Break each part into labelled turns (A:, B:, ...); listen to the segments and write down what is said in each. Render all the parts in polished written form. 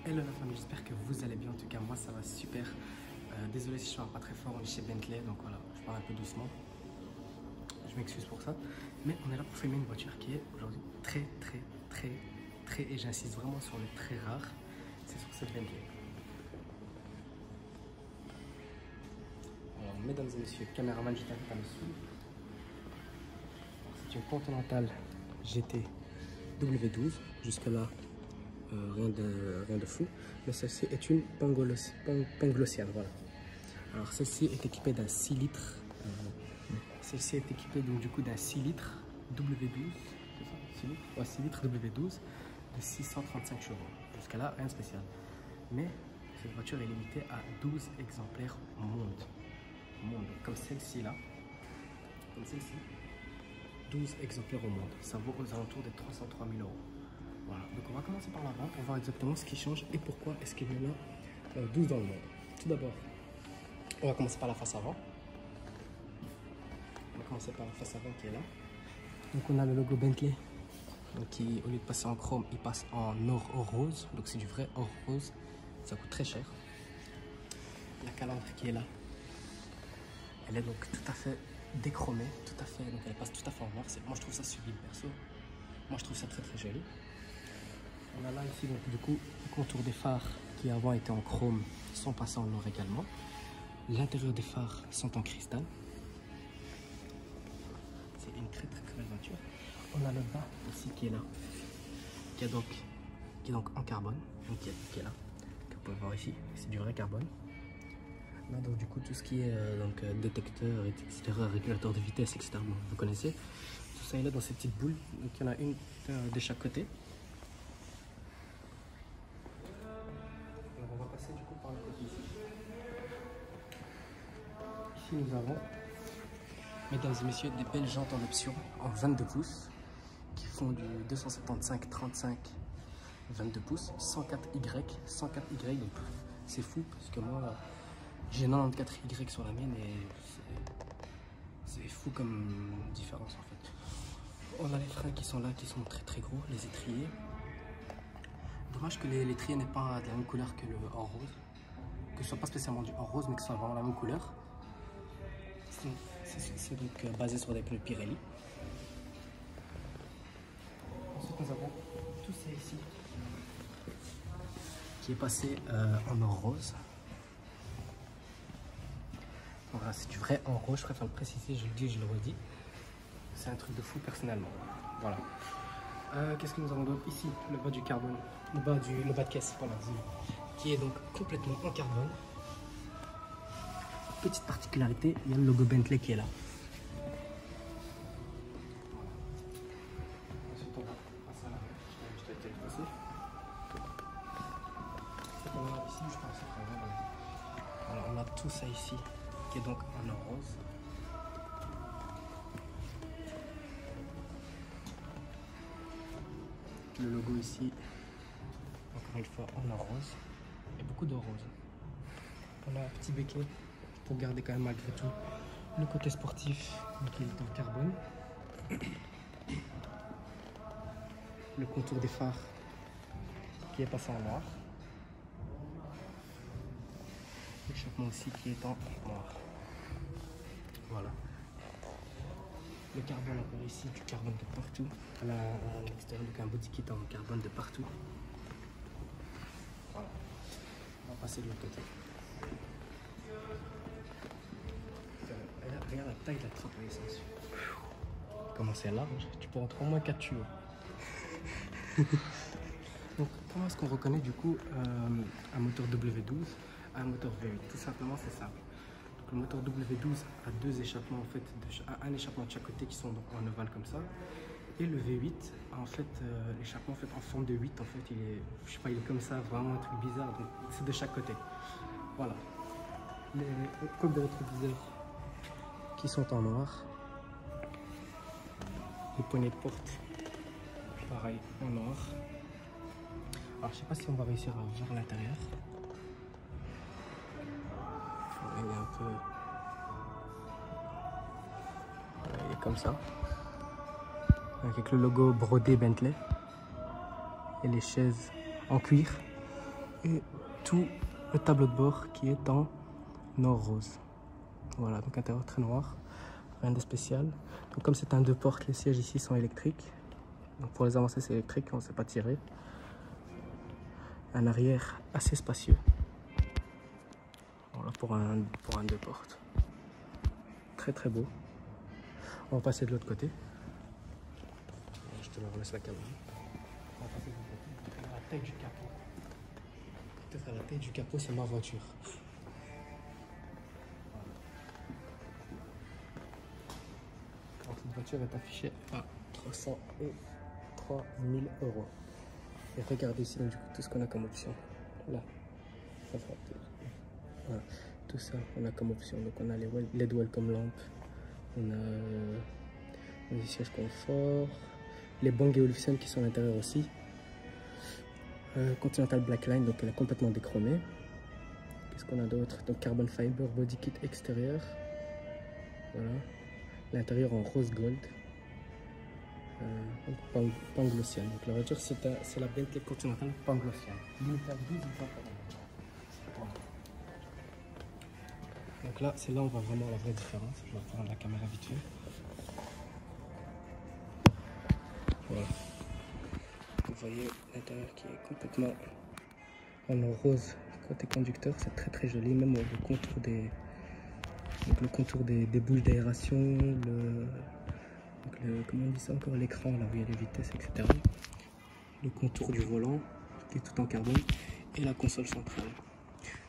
A: Hello la famille, j'espère que vous allez bien. En tout cas, moi ça va super. Désolé si je parle pas très fort, on est chez Bentley, donc voilà, je parle un peu doucement. Je m'excuse pour ça. Mais on est là pour filmer une voiture qui est aujourd'hui très, et j'insiste vraiment sur le très rare, c'est sur cette Bentley. Alors, mesdames et messieurs, caméraman, je t'invite à me suivre. C'est une Continental GT W12, jusque là. Rien de fou, mais celle-ci est une Panglossian, voilà. Alors celle-ci est équipée d'un 6 litres, celle-ci est équipée donc du coup d'un 6 litres W12, c'est ça, 6 litres, ouais, 6 litres W12 de 635 chevaux, jusqu'à là rien de spécial. Mais cette voiture est limitée à 12 exemplaires monde, comme celle-ci là, comme celle-ci, 12 exemplaires au monde, ça vaut aux alentours de 303 000 €. Voilà, donc on va commencer par l'avant pour voir exactement ce qui change et pourquoi est-ce qu'il y en a 12 dans le monde. Tout d'abord, on va commencer par la face avant. On va commencer par la face avant qui est là. Donc on a le logo Bentley, donc qui au lieu de passer en chrome, il passe en or rose. Donc c'est du vrai or rose, ça coûte très cher. La calandre qui est là, elle est donc tout à fait déchromée, tout à fait, donc elle passe tout à fait en noir. Moi je trouve ça sublime perso. Moi je trouve ça très joli. On a là ici donc du coup le contour des phares qui avant étaient en chrome sont passés en or également. L'intérieur des phares sont en cristal. C'est une très belle voiture. On a le bas aussi qui est là, qui est donc en carbone, donc qui est là, que vous pouvez voir ici, c'est du vrai carbone. On a donc du coup tout ce qui est détecteur, etc., régulateur de vitesse, etc. Bon, vous connaissez. Tout ça est là dans ces petites boules. Donc il y en a une de chaque côté. Alors on va passer du coup par le côté ici. Ici nous avons, mesdames et messieurs, des belles jantes en option en 22 pouces qui font du 275/35 22 pouces, 104Y, 104Y. Donc c'est fou parce que moi j'ai 94Y sur la mienne et c'est fou comme différence en fait. On a les freins qui sont là, qui sont très gros, les étriers. Dommage que l'étrier n'est pas de la même couleur que le or rose, que ce soit pas spécialement du or rose mais que ce soit vraiment la même couleur. C'est donc basé sur des pneus Pirelli. Ensuite nous avons tout ça ici qui est passé en or rose. Voilà, c'est du vrai or rose, je préfère le préciser, je le dis, je le redis. C'est un truc de fou personnellement. Voilà. Qu'est-ce que nous avons d'autre ici? Le bas du carbone, le bas de caisse, voilà, qui est donc complètement en carbone. Petite particularité, il y a le logo Bentley qui est là. Ensuite on va passer à l'arrière, je t'ai dit passer. Ici je pense que alors on a tout ça ici qui est donc en or rose. Le logo ici, encore une fois en or rose, et beaucoup d'or rose. On a un petit béquet pour garder quand même malgré tout le côté sportif, donc il est en carbone. Le contour des phares qui est passé en noir. L'échappement aussi qui est en noir. Voilà. Le carbone encore ici, du carbone de partout. À l'extérieur, donc un body kit en carbone de partout. Voilà. On va passer de l'autre côté. Regarde la taille de la trappe à essence. Comment c'est large, tu peux rentrer au moins 4 tuyaux. Donc comment est-ce qu'on reconnaît du coup un moteur W12 à un moteur V8? Tout simplement c'est simple. Donc, le moteur W12 a deux échappements en fait, un échappement de chaque côté qui sont donc en ovale comme ça. Et le V8 a en fait l'échappement en fait en forme de 8 en fait, il est, je sais pas, il est comme ça, vraiment un truc bizarre. Donc c'est de chaque côté. Voilà. Les coques de rétroviseur qui sont en noir. Les poignées de porte, pareil, en noir. Alors, je sais pas si on va réussir à voir l'intérieur. Il est un peu... Il est comme ça. Avec le logo brodé Bentley. Et les chaises en cuir. Et tout le tableau de bord qui est en or rose. Voilà, donc intérieur très noir, rien de spécial. Donc comme c'est un 2 portes, les sièges ici sont électriques. Donc pour les avancer c'est électrique, on ne sait pas tirer. Un arrière assez spacieux. Voilà pour un 2 portes. Très très beau. On va passer de l'autre côté. Je te laisse la caméra. On va passer de l'autre côté. La taille du capot. Peut-être à la taille du capot, c'est ma voiture. Alors, cette voiture est affichée à 303 000 €. Et regardez ici donc, du coup, tout ce qu'on a comme option. Là, ça fera voilà. Tout ça, on a comme option. Donc on a les LED Welcome Lamp, on a les sièges confort, les Bang & Olufsen qui sont à l'intérieur aussi. Continental Blackline, donc elle est complètement déchromée. Qu'est-ce qu'on a d'autre? Donc Carbon Fiber Body Kit extérieur. Voilà. L'intérieur en rose gold. Panglossian. Donc la voiture c'est la Bentley Continental Panglossian. Limitée à 12 exemplaires. Donc là, c'est là où on voit vraiment la vraie différence. Je vais reprendre la caméra vite fait. Voilà. Vous voyez l'intérieur qui est complètement en rose côté conducteur. C'est très très joli. Même le contour des bouches d'aération, comment on dit ça encore, l'écran là où il y a les vitesses, etc. Le contour du volant qui est tout en carbone et la console centrale.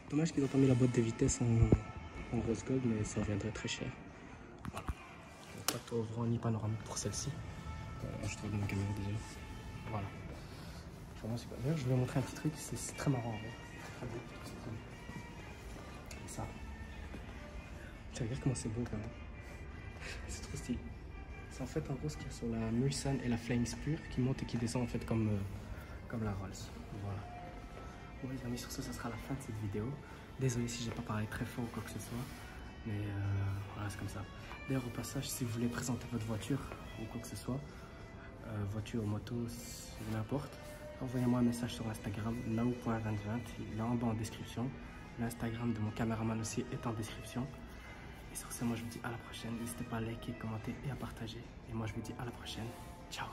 A: Dommage qu'ils n'ont pas mis la boîte de vitesse en rose gold, mais ça reviendrait très cher. Voilà. Pas de toit ouvrant ni panoramique pour celle-ci. Je te redonne la caméra déjà. Voilà. Vraiment super. D'ailleurs, je vais vous montrer un petit truc, c'est très marrant. Très beau. Ça. Tu regardes comment c'est beau quand même. C'est trop stylé. C'est en fait en gros ce qu'il y a sur la Mulsanne et la Flying Spur qui monte et qui descend en fait comme la Rolls. Voilà. Bon les amis, sur ce, ça sera la fin de cette vidéo. Désolé si j'ai pas parlé très fort ou quoi que ce soit. Mais voilà, c'est comme ça. D'ailleurs, au passage, si vous voulez présenter votre voiture ou quoi que ce soit, voiture, moto, n'importe, envoyez-moi un message sur Instagram, nao.2020, là en bas en description. L'Instagram de mon caméraman aussi est en description. Et sur ce, moi je vous dis à la prochaine. N'hésitez pas à liker, commenter et à partager. Et moi je vous dis à la prochaine. Ciao.